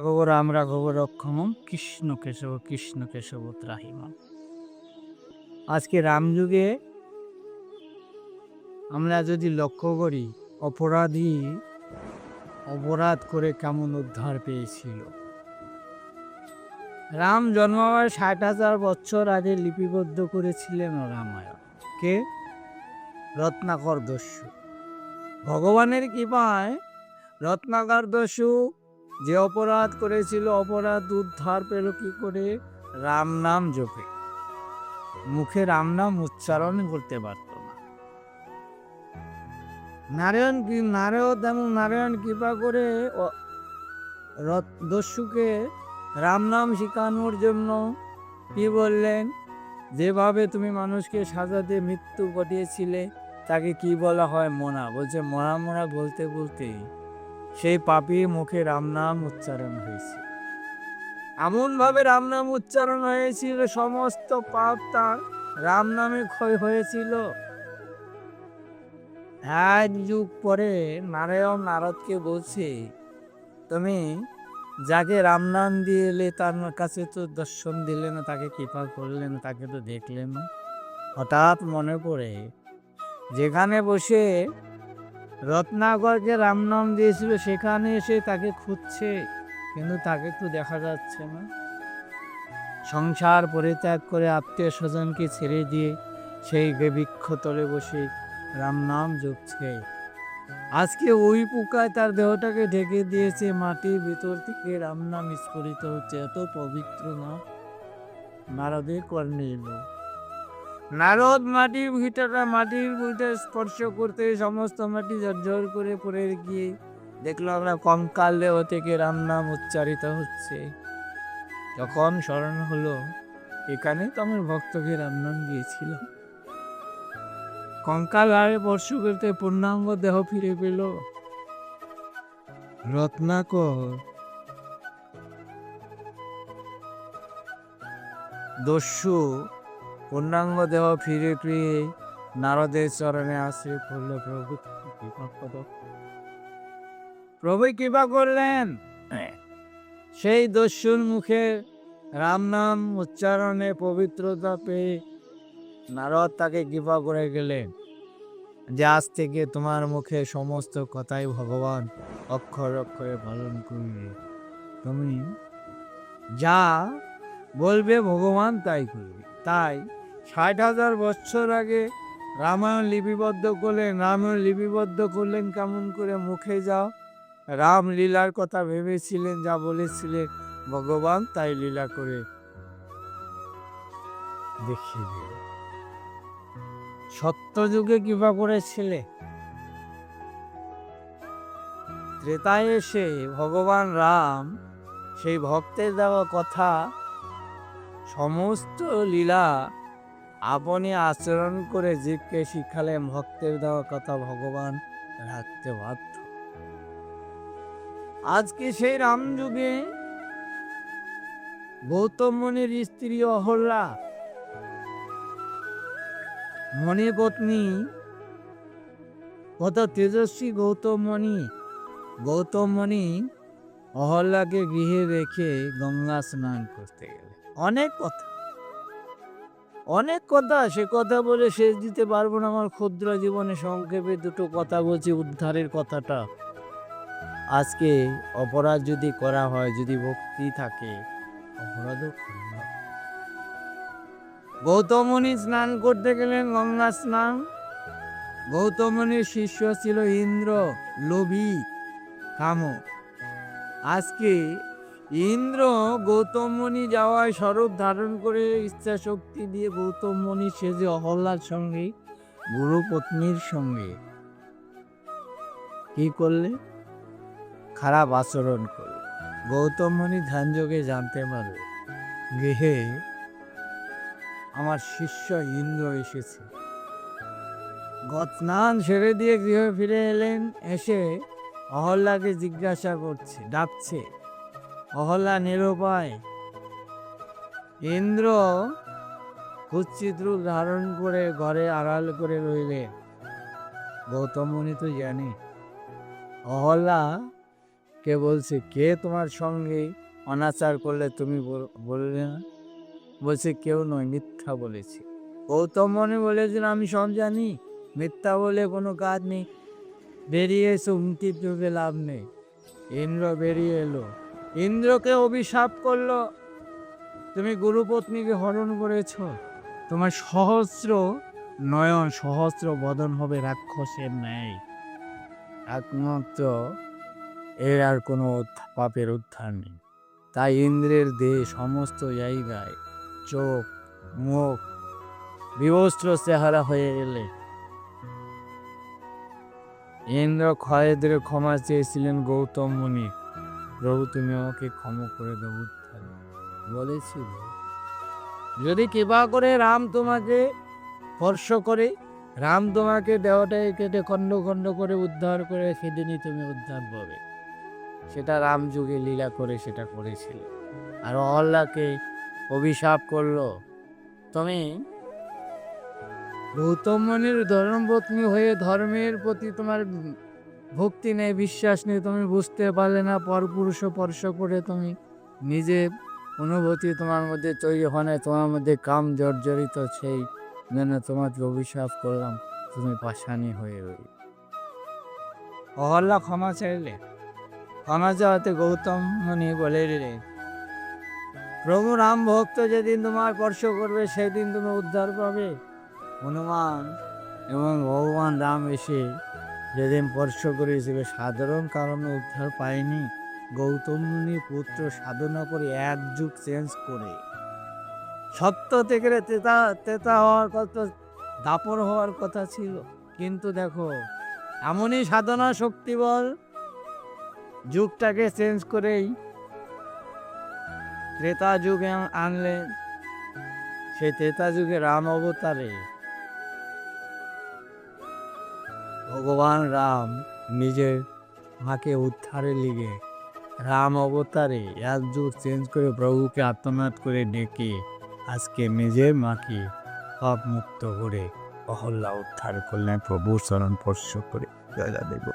ভগব রাম রাঘব রক্ষমম কৃষ্ণ কেশব ত্রাহিমাম। আজকে রামযুগে আমরা যদি লক্ষ্য করি, অপরাধী অপরাধ করে কেমন উদ্ধার পেয়েছিল। রাম জন্মাবার ৬০,০০০ বছর আগে লিপিবদ্ধ করেছিলেন রামায়ণ। কে? রত্নাকর দস্যু। ভগবানের কৃপায় রত্নাকর দস্যু যে অপরাধ করেছিল, অপরাধ উদ্ধার পেল কি করে? রাম নাম জপে। মুখে রাম নাম উচ্চারণ করতে পারত না। নারায়ণ কৃপা করে দস্যুকে রাম নাম শেখানোর জন্য কি বললেন? যেভাবে তুমি মানুষকে সাজাতে মৃত্যু ঘটিয়েছিলে তাকে কি বলা হয়? মনা। বলছে মরা মরা বলতে বলতে সেই পাপীর মুখে রাম নাম উচ্চারণ হয়েছে। এমন ভাবে রাম নাম উচ্চারণ হয়েছিল, সমস্ত পাপ তার রাম নামে ক্ষয় হয়েছিল। এক যুগ পরে নারায়ণ নারদকে বলছে, তুমি যাকে রাম নাম দিয়ে এলে তার কাছে তো দর্শন দিলে না, তাকে কৃপা করলে না, তাকে তো দেখলে না। হঠাৎ মনে পড়ে যেখানে বসে রত্নাকরকে রাম নাম দিয়েছিল সেখানে এসে তাকে খুঁজছে, কিন্তু তাকে তো দেখা যাচ্ছে না। সংসার পরিত্যাগ করে আত্মীয় স্বজনকে ছেড়ে দিয়ে সেই বৃক্ষতলে বসে রাম নাম জপছে। আজকে ওই পোকায় তার দেহটাকে ঢেকে দিয়েছে, মাটির ভিতর থেকে রাম নাম স্ফুরিত হচ্ছে। এত পবিত্র না? নারদের কর্ণে এলো। নারদ মাটির ভিতরে স্পর্শ করতে সমস্ত মাটি ঝরঝর করে পড়ে গিয়ে দেখলো আমরা কঙ্কাল দেহ থেকে রাম নাম উচ্চারিত হচ্ছে। যখন স্মরণ হলো, এখানে তো আমার ভক্তকে রাম নাম দিয়েছিল। কঙ্কাল ভাবে স্পর্শ করতে পূর্ণাঙ্গ দেহ ফিরে পেল। রত্নাকর দস্যু পূর্ণাঙ্গ দেহ ফিরে পেয়ে নারদের চরণে আসে পড়ল, প্রভু কৃপা করো। প্রভু কৃপা করলেন। সেই দস্যুর মুখে রাম নাম উচ্চারণে পবিত্রতা পেয়ে নারদ তাকে কৃপা করে গেলেন যে আজ থেকে তোমার মুখে সমস্ত কথাই ভগবান অক্ষর অক্ষরে পালন করবে। তুমি যা বলবে ভগবান তাই করবে। তাই ৬০,০০০ বছর আগে রামায়ণ লিপিবদ্ধ করলেন। রামায়ণ লিপিবদ্ধ করলেন কেমন করে? মুখে যাও রাম লীলার কথা ভেবেছিলেন, যা বলেছিলেন ভগবান তাই লীলা করে দেখিয়ে দিল। সত্যযুগে কৃপা করেছিলে, ত্রেতায় এসে ভগবান রাম সেই ভক্তের দেওয়া কথা সমস্ত লীলা আপনি আচরণ করে জীবকে শিখালেন। ভক্তের দেওয়া কথা ভগবান রাখতে বাধ্য। আজকে সেই রাম যুগে গৌতম মুনির স্ত্রী অহল্যা, মণিপত্নী, কত তেজস্বী গৌতম মুনি অহল্যাকে গৃহে রেখে গঙ্গা স্নান করতে গেলে। অনেক কথা সে কথা বলে শেষ দিতে পারবো না। আমার ক্ষুদ্র জীবনে সংক্ষেপে দুটো কথা বলছি, উদ্ধারের কথাটা। আজকে অপরাধ যদি করা হয়, যদি ভক্তি থাকে, অপরাধও ক্ষমা। গৌতম মুনি স্নান করতে গেলেন, গঙ্গা স্নান। গৌতম মুনির শিষ্য ছিল ইন্দ্র, লোভী, কামক। আজকে ইন্দ্র গৌতম মুনি যাওয়ায় স্বরূপ ধারণ করে ইচ্ছা শক্তি দিয়ে গৌতম মুনি সেজে অহল্যার সঙ্গে, গুরু পত্নীর সঙ্গে কি করলে? খারাপ আচরণ করলে। গৌতম মুনি ধ্যান যোগে জানতে পারবে গৃহে আমার শিষ্য ইন্দ্র এসেছে। স্নান সেরে দিয়ে গৃহে ফিরে এলেন। এসে অহল্যাকে জিজ্ঞাসা করছে, ডাকছে। অহল্যা নিরুপায়। ইন্দ্র কুৎসিত রূপ ধারণ করে ঘরে আড়াল করে রইলেন। গৌতম মুনি তো জানে অহল্যা কে বলছে, কে তোমার সঙ্গে অনাচার করলে তুমি বললে না? বলছে কেউ নয়, মিথ্যা বলেছি। গৌতম মুনি বলেছেন আমি সব জানি, মিথ্যা বলে কোনো কাজ নেই, বেরিয়ে এসো, হুমকি দেবে লাভ নেই। ইন্দ্র বেরিয়ে এলো, ইন্দ্রকে অভিশাপ করলো, তুমি গুরুপত্নীকে হরণ করেছ, তোমার সহস্র নয়ন সহস্র বদন হবে রাক্ষসের ন্যায়, একমাত্র এর আর কোনো পাপের উদ্ধার নেই। তাই ইন্দ্রের দেহ সমস্ত জায়গায় চোখ মুখ বিবস্ত্র চেহারা হয়ে গেলে ইন্দ্র ক্ষয়েদের ক্ষমা চেয়েছিলেন গৌতম মুনি, প্রভু তুমি আমাকে ক্ষমা করে দেবো, উদ্ধার বলেছিল। যদি কৃপা করে রাম তোমাকে স্পর্শ করে, রাম তোমাকে দেহটাকে কেটে খণ্ড খণ্ড করে উদ্ধার করে, সেদিনই তুমি উদ্ধার পাবে। সেটা রাম যুগে লীলা করে সেটা করেছিল। আর অহল্যাকে অভিশাপ করলো, তুমি গৌতম মুনির ধর্মপত্নী হয়ে ধর্মের প্রতি তোমার ভক্তি নেই, বিশ্বাস নেই, তুমি বুঝতে পারলে না, পরপুরুষ স্পর্শ করে তুমি নিজের অনুভূতি তোমার মধ্যে তৈরি হয় না, তোমার মধ্যে কাম জর্জরিত, সেই জন্য তোমাকে অভিশাপ করলাম, তুমি পাষাণী হয়ে রইল। অহল্যা ক্ষমা চাইলে, ক্ষমা চাওয়াতে গৌতম মুনি বলে দিলেন, প্রভু রাম ভক্ত যেদিন তোমার স্পর্শ করবে সেদিন তুমি উদ্ধার পাবে। হনুমান এবং ভগবান রাম এসে যেদিন স্পর্শ করেছিল সাধারণ কারণে উদ্ধার পায়নি, গৌতম মুনির পুত্র সাধনা করে এক যুগ চেঞ্জ করে সত্য থেকে তেতা তেতা হওয়ার কথা, দাপর হওয়ার কথা ছিল, কিন্তু দেখো এমনই সাধনা শক্তি বল যুগটাকে চেঞ্জ করেই ত্রেতা যুগে আনলেন। সেই ত্রেতা যুগে রাম অবতারে ভগবান রাম নিজের মাকে উদ্ধারে লিগে রাম অবতারে এক যুগ চেঞ্জ করে প্রভুকে আত্মনাদ করে ডেকে আজকে নিজের মাকে পাপ মুক্ত করে অহল্যা উদ্ধার করলেন, প্রভু চরণ স্পর্শ করে। জয় দেব।